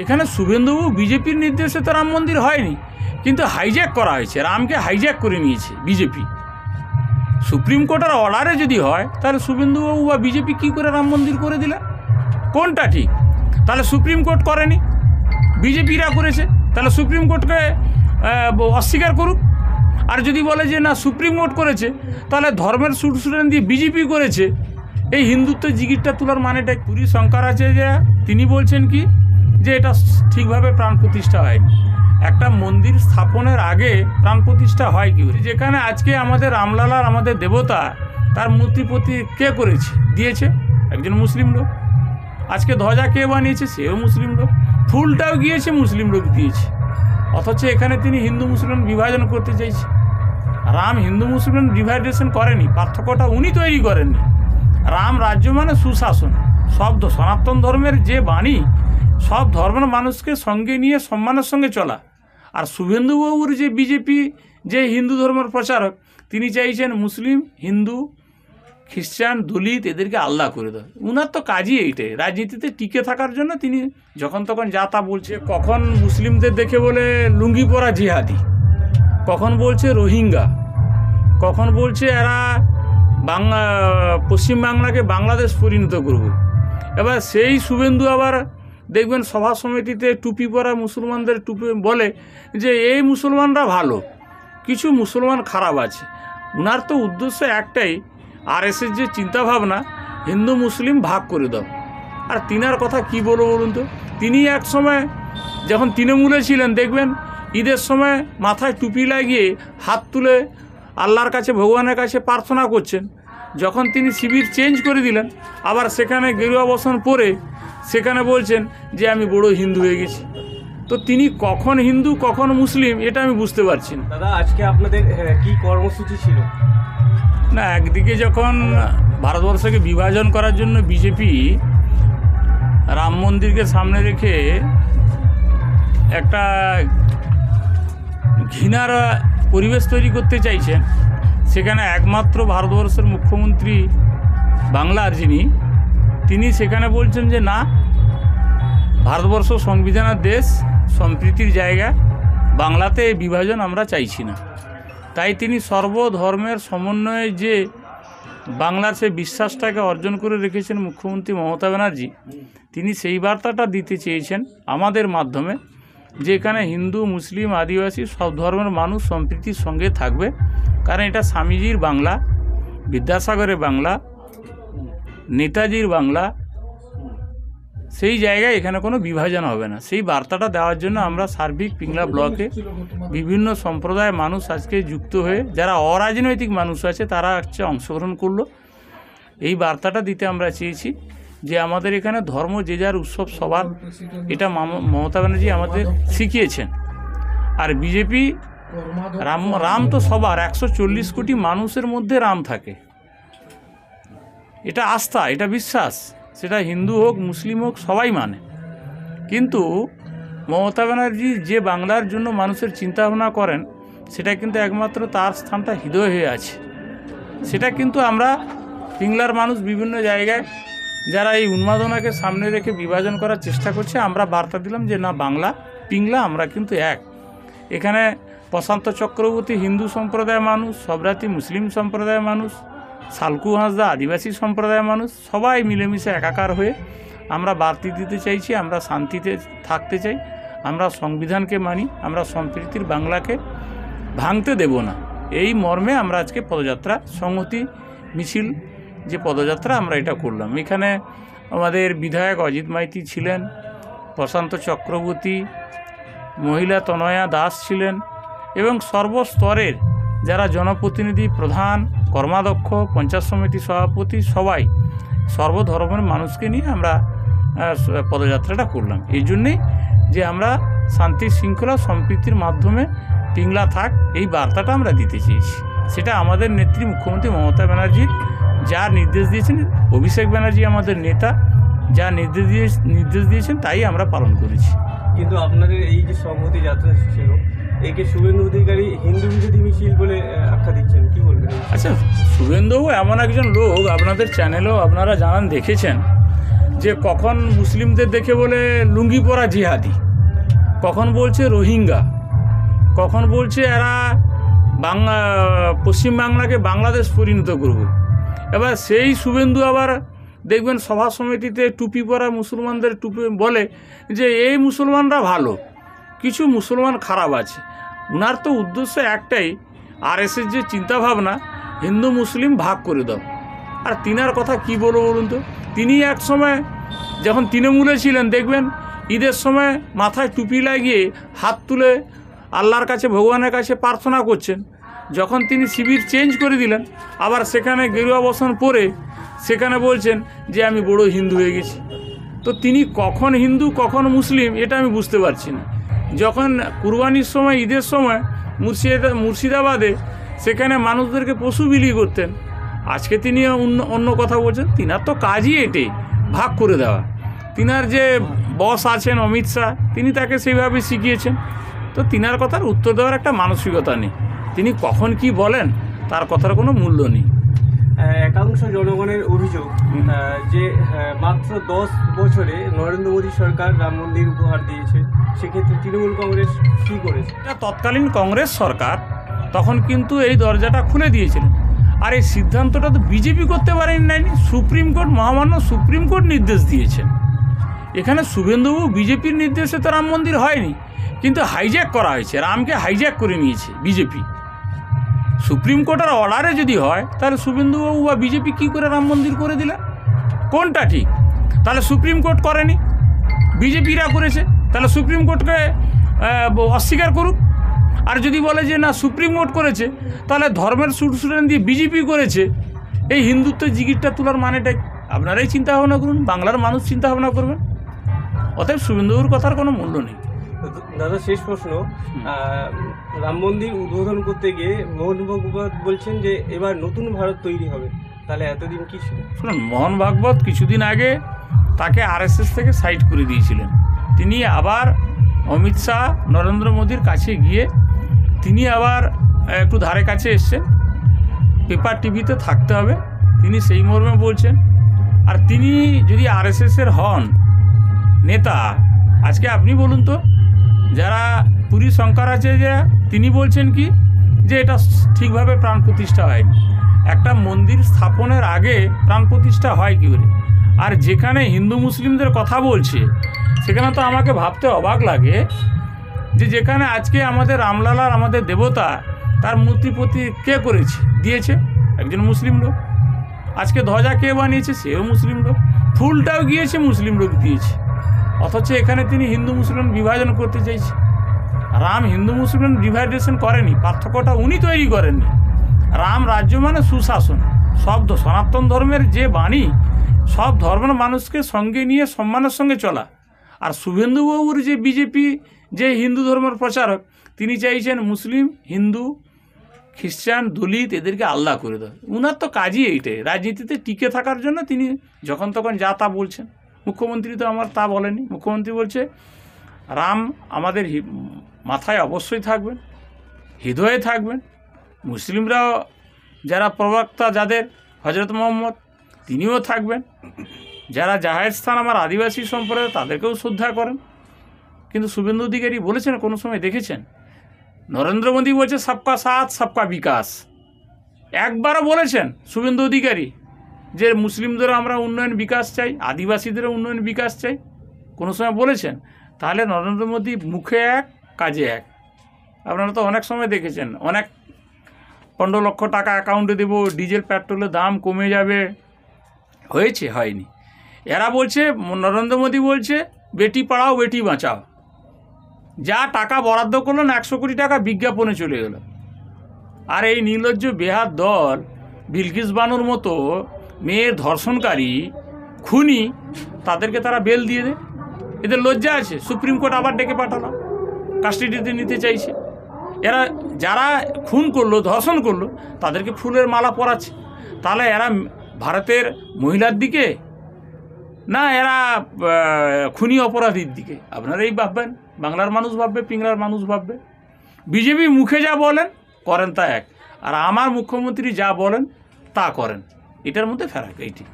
এখানে শুভেন্দুবাবু বিজেপির নির্দেশে তো রাম মন্দির হয়নি, কিন্তু হাইজ্যাক করা হয়েছে, রামকে হাইজ্যাক করে নিয়েছে বিজেপি। সুপ্রিম কোর্টের অর্ডারে যদি হয় তাহলে শুভেন্দুবাবু বা বিজেপি কী করে রাম মন্দির করে দিলেন? কোনটা ঠিক? তাহলে সুপ্রিম কোর্ট করেনি, বিজেপিরা করেছে, তাহলে সুপ্রিম কোর্টকে অস্বীকার করুক। আর যদি বলে যে না সুপ্রিম কোর্ট করেছে, তাহলে ধর্মের সুরসুরান দিয়ে বিজেপি করেছে, এই হিন্দুত্বের জিগিরটা তোলার মানেটা পুরী শঙ্করাচার্য তিনি বলছেন কি যে এটা ঠিকভাবে প্রাণ প্রতিষ্ঠা হয়নি। একটা মন্দির স্থাপনের আগে প্রাণ প্রতিষ্ঠা হয় কি? যেখানে আজকে আমাদের রামলালার আমাদের দেবতা তার মূর্তি প্রতি কে করেছে দিয়েছে? একজন মুসলিম লোক। আজকে ধ্বজা কে বানিয়েছে? সেও মুসলিম লোক। ফুলটাও গিয়েছে মুসলিম লোক দিয়েছে। অথচ এখানে তিনি হিন্দু মুসলিম বিভাজন করতে চাইছে। রাম হিন্দু মুসলিম ডিভাইডেশন করেনি, পার্থক্যটা উনি তৈরি করেননি। রাম রাজ্য মানে সুশাসন, সব সনাতন ধর্মের যে বাণী, সব ধর্মের মানুষকে সঙ্গে নিয়ে সম্মানের সঙ্গে চলা। আর শুভেন্দুবাবুর যে বিজেপি যে হিন্দু ধর্মের প্রচারক, তিনি চাইছেন মুসলিম, হিন্দু, খ্রিস্টান, দলিত এদেরকে আলাদা করে দেয়। উনার তো কাজই এইটাই, রাজনীতিতে টিকে থাকার জন্য তিনি যখন তখন যা তা বলছে। কখন মুসলিমদের দেখে বলে লুঙ্গি পরা জিহাদি, কখন বলছে রোহিঙ্গা, কখন বলছে এরা পশ্চিমবাংলাকে বাংলাদেশ পরিণত করবে। এবার সেই শুভেন্দু আবার দেখবেন সভা সমিতিতে টুপি পরা মুসলমানদের টুপি বলে যে এই মুসলমানরা ভালো, কিছু মুসলমান খারাপ আছে। উনার তো উদ্দেশ্য একটাই, আরএসএস যে চিন্তাভাবনা হিন্দু মুসলিম ভাগ করে দাও। আর তিনার কথা কি বলবো বলুন তো? তিনি এক সময় যখন তৃণমূলে ছিলেন দেখবেন ঈদের সময় মাথায় টুপি লাগিয়ে হাত তুলে আল্লাহর কাছে ভগবানের কাছে প্রার্থনা করছেন। যখন তিনি শিবির চেঞ্জ করে দিলেন, আবার সেখানে গেরুয়া বসন পরে সেখানে বলছেন যে আমি বড় হিন্দু হয়ে গেছি। তো তিনি কখন হিন্দু কখন মুসলিম এটা আমি বুঝতে পারছি না। দাদা আজকে আপনাদের কি কর্মসূচি ছিল? না, একদিকে যখন ভারতবর্ষকে বিভাজন করার জন্য বিজেপি রাম মন্দিরকে সামনে রেখে একটা ঘৃণার পরিবেশ তৈরি করতে চাইছেন, সেখানে একমাত্র ভারতবর্ষের মুখ্যমন্ত্রী বাংলার যিনি, তিনি সেখানে বলছেন যে না, ভারতবর্ষ সংবিধানের দেশ, সম্প্রীতির জায়গা, বাংলাতে এই বিভাজন আমরা চাইছি না। তাই তিনি সর্বধর্মের সমন্বয়ে যে বাংলার সেই বিশ্বাসটাকে অর্জন করে রেখেছেন মুখ্যমন্ত্রী মমতা ব্যানার্জি, তিনি সেই বার্তাটা দিতে চেয়েছেন আমাদের মাধ্যমে, যে এখানে হিন্দু, মুসলিম, আদিবাসী সব ধর্মের মানুষ সম্প্রীতির সঙ্গে থাকবে। কারণ এটা স্বামীজির বাংলা, বিদ্যাসাগরের বাংলা, নেতাজির বাংলা, সেই জায়গায় এখানে কোনো বিভাজন হবে না। সেই বার্তাটা দেওয়ার জন্য আমরা সার্বিক পিংলা ব্লকে বিভিন্ন সম্প্রদায়ের মানুষ আজকে যুক্ত হয়ে, যারা অরাজনৈতিক মানুষ আছে তারা হচ্ছে অংশগ্রহণ করলো। এই বার্তাটা দিতে আমরা চেয়েছি যে আমাদের এখানে ধর্ম যে যার উৎসব সবার, এটা মমতা ব্যানার্জি আমাদের শিখিয়েছেন। আর বিজেপি রাম তো সবার, 140 কোটি মানুষের মধ্যে রাম থাকে, এটা আস্থা, এটা বিশ্বাস, সেটা হিন্দু হোক মুসলিম হোক সবাই মানে। কিন্তু মমতা ব্যানার্জি যে বাংলার জন্য মানুষের চিন্তাভাবনা করেন, সেটা কিন্তু একমাত্র তার স্থানটা হৃদয় হয়ে আছে। সেটা কিন্তু আমরা পিংলার মানুষ বিভিন্ন জায়গায় যারা এই উন্মাদনাকে সামনে রেখে বিভাজন করার চেষ্টা করছে, আমরা বার্তা দিলাম যে না, বাংলা পিংলা আমরা কিন্তু এক। এখানে প্রশান্ত চক্রবর্তী হিন্দু সম্প্রদায়ের মানুষ, সবরাতি মুসলিম সম্প্রদায়ের মানুষ, সালকু হাঁসদা আদিবাসী সম্প্রদায়ের মানুষ, সবাই মিলেমিশে একাকার হয়ে আমরা বার্তা দিতে চাইছি। আমরা শান্তিতে থাকতে চাই, আমরা সংবিধানকে মানি, আমরা সম্প্রীতির বাংলাকে ভাঙতে দেব না। এই মর্মে আমরা আজকে পদযাত্রা, সংহতি মিছিল যে পদযাত্রা আমরা এটা করলাম। এখানে আমাদের বিধায়ক অজিত মাইতি ছিলেন, প্রশান্ত চক্রবর্তী, মহিলা তনয়া দাস ছিলেন, এবং সর্বস্তরের যারা জনপ্রতিনিধি, প্রধান, কর্মাধ্যক্ষ, পঞ্চায়েত সমিতি সভাপতি, সবাই সর্বধর্মের মানুষকে নিয়ে আমরা পদযাত্রাটা করলাম। এই জন্যেই যে আমরা শান্তি শৃঙ্খলা সম্প্রীতির মাধ্যমে পিংলা থাক, এই বার্তাটা আমরা দিতে চেয়েছি। সেটা আমাদের নেত্রী মুখ্যমন্ত্রী মমতা ব্যানার্জি যা নির্দেশ দিয়েছেন, অভিষেক ব্যানার্জি আমাদের নেতা যা নির্দেশ দিয়েছেন তাই আমরা পালন করেছি। কিন্তু আপনাদের এই যে সংহতি যাত্রা ছিল, একে শুভেন্দু অধিকারী হিন্দু বিরোধী মিছিল বলে আখ্যা দিচ্ছেন, কি বলবেন? আচ্ছা, শুভেন্দুবাবু এমন একজন লোক, আপনাদের চ্যানেলেও আপনারা জানান, দেখেছেন যে কখন মুসলিমদের দেখে বলে লুঙ্গি পরা জিহাদি, কখন বলছে রোহিঙ্গা, কখন বলছে এরা পশ্চিমবাংলাকে বাংলাদেশ পরিণত করবে। এবার সেই শুভেন্দু আবার দেখবেন সভা সমিতিতে টুপি পরা মুসলমানদের টুপি বলে যে এই মুসলমানরা ভালো, কিছু মুসলমান খারাপ আছে। উনার তো উদ্দেশ্য একটাই, আরএসএস যে চিন্তাভাবনা হিন্দু মুসলিম ভাগ করে দাও। আর তিনার কথা কি বলবো বলুন তো, তিনি এক সময় যখন তৃণমূলে ছিলেন দেখবেন ঈদের সময় মাথায় টুপি লাগিয়ে হাত তুলে আল্লাহর কাছে ভগবানের কাছে প্রার্থনা করছেন। যখন তিনি শিবির চেঞ্জ করে দিলেন আবার সেখানে গেরুয়া বসন পরে সেখানে বলছেন যে আমি বড় হিন্দু হয়ে গেছি। তো তিনি কখন হিন্দু কখন মুসলিম এটা আমি বুঝতে পারছি না। যখন কুরবানির সময় ঈদের সময় মুর্শিদাবাদে সেখানে মানুষদেরকে পশু বিলি করতেন, আজকে তিনি অন্য কথা বলছেন। তিনার তো কাজই এটাই, ভাগ করে দেওয়া। তিনার যে বস আছেন অমিত শাহ, তিনি তাকে সেইভাবে শিখিয়েছেন। তো তিনার কথার উত্তর দেওয়ার একটা মানসিকতা নেই, তিনি কখন কি বলেন তার কথার কোনো মূল্য নেই। একাংশ জনগণের অভিযোগ যে মাত্র 10 বছরে নরেন্দ্র মোদী সরকার রাম মন্দির উপহার দিয়েছে, সেক্ষেত্রে তৃণমূল কংগ্রেস কী করেছে? তৎকালীন কংগ্রেস সরকার তখন কিন্তু এই দরজাটা খুলে দিয়েছিলেন। আর এই সিদ্ধান্তটা তো বিজেপি করতে পারেনি, নাই সুপ্রিম কোর্ট, মহামান্য সুপ্রিম কোর্ট নির্দেশ দিয়েছেন। এখানে শুভেন্দুবাবু বিজেপির নির্দেশে তো রাম মন্দির হয়নি, কিন্তু হাইজ্যাক করা হয়েছে, রামকে হাইজ্যাক করে নিয়েছে বিজেপি। সুপ্রিম কোর্টের অর্ডারে যদি হয় তাহলে শুভেন্দুবাবু বা বিজেপি কী করে রাম মন্দির করে দিলেন? কোনটা ঠিক? তাহলে সুপ্রিম কোর্ট করেনি, বিজেপিরা করেছে, তাহলে সুপ্রিম কোর্টকে অস্বীকার করুক। আর যদি বলে যে না সুপ্রিম কোর্ট করেছে, তাহলে ধর্মের সুটসুটান দিয়ে বিজেপি করেছে, এই হিন্দুত্বের জিগিরটা তোলার মানেটা আপনারাই চিন্তা ভাবনা করুন, বাংলার মানুষ চিন্তা ভাবনা করবেন। অতএব শুভেন্দুবাবুর কথার কোনো মূল্য নেই। দাদা শেষ প্রশ্ন, রাম মন্দির উদ্বোধন করতে গিয়ে মোহন ভাগবত বলছেন যে এবার নতুন ভারত তৈরি হবে, তাহলে এতদিন কি ছিল? শুনুন, মোহন ভাগবত কিছুদিন আগে তাকে আরএসএস থেকে সাইড করে দিয়েছিলেন। তিনি আবার অমিত শাহ নরেন্দ্র মোদীর কাছে গিয়ে তিনি আবার একটু ধারে কাছে এসছেন, পেপার টিভিতে থাকতে হবে, তিনি সেই মর্মে বলছেন। আর তিনি যদি আরএসএসের হন নেতা, আজকে আপনি বলুন তো, যারা পুরী শঙ্করাচার্য তিনি বলছেন কি যে এটা ঠিকভাবে প্রাণ প্রতিষ্ঠা হয়নি। একটা মন্দির স্থাপনের আগে প্রাণ প্রতিষ্ঠা হয় কী করে? আর যেখানে হিন্দু মুসলিমদের কথা বলছে সেখানে তো আমাকে ভাবতে অবাক লাগে যে যেখানে আজকে আমাদের রামলালার, আমাদের দেবতা, তার মূর্তি প্রতি কে করেছে, দিয়েছে একজন মুসলিম লোক। আজকে ধ্বজা কে বানিয়েছে, সেও মুসলিম লোক। ফুলটাও গিয়েছে মুসলিম লোক দিয়েছে। অথচ এখানে তিনি হিন্দু মুসলিম বিভাজন করতে চাইছে। রাম হিন্দু মুসলিম ডিভাইডেশন করেনি, পার্থক্যটা উনি তৈরি করেননি। রাম রাজ্য মানে সুশাসন, সব সনাতন ধর্মের যে বাণী, সব ধর্মের মানুষকে সঙ্গে নিয়ে সম্মানের সঙ্গে চলা। আর শুভেন্দুবাবুর যে বিজেপি, যে হিন্দু ধর্মের প্রচারক, তিনি চাইছেন মুসলিম, হিন্দু, খ্রিস্টান, দলিত এদেরকে আলাদা করে দেয়। উনার তো কাজই এইটাই, রাজনীতিতে টিকে থাকার জন্য তিনি যখন তখন যা তা বলছেন। মুখ্যমন্ত্রী তো আমার তা বলেনি, মুখ্যমন্ত্রী বলছে রাম আমাদের মাথায় অবশ্যই থাকবেন, হৃদয়ে থাকবেন। মুসলিমরাও যারা প্রবক্তা, যাদের হজরত মোহাম্মদ, তিনিও থাকবেন। যারা জাহের স্থান আমার আদিবাসী সম্প্রদায়, তাদেরকেও শ্রদ্ধা করেন। কিন্তু শুভেন্দু অধিকারী বলেছেন কোনো সময় দেখেছেন? নরেন্দ্র মোদী বলছে সবকা সাথ সবকা বিকাশ, একবারও বলেছেন শুভেন্দু অধিকারী যে মুসলিমদেরও আমরা উন্নয়ন বিকাশ চাই, আদিবাসীদেরও উন্নয়ন বিকাশ চাই? কোনো সময় বলেছেন? তাহলে নরেন্দ্র মোদী মুখে এক, কাজে এক। আপনারা তো অনেক সময় দেখেছেন, অনেক 15 লক্ষ টাকা অ্যাকাউন্টে দেবো, ডিজেল পেট্রোলের দাম কমে যাবে, হয়েছে? হয়নি। এরা বলছে, নরেন্দ্র মোদী বলছে বেটি পড়াও বেটি বাঁচাও। যা টাকা বরাদ্দ করলেন 100 কোটি টাকা বিজ্ঞাপনে চলে গেল। আর এই নির্লজ্জ বেহাত দল বিলকিস বানুর মতো মেয়ের ধর্ষণকারী, খুনি, তাদেরকে তারা বেল দিয়ে দেয়। এদের লজ্জা আছে? সুপ্রিম কোর্ট আবার ডেকে পাঠালো, কাস্টাডিতে নিতে চাইছে। এরা যারা খুন করলো, ধর্ষণ করলো, তাদেরকে ফুলের মালা পরাচ্ছে। তাহলে এরা ভারতের মহিলার দিকে না এরা খুনি অপরাধীর দিকে? আপনারাই ভাববেন, বাংলার মানুষ ভাববে, পিংলার মানুষ ভাববে। বিজেপি মুখে যা বলেন করেন তা এক, আর আমার মুখ্যমন্ত্রী যা বলেন তা করেন, এটার মধ্যে ফেরাক এইটি।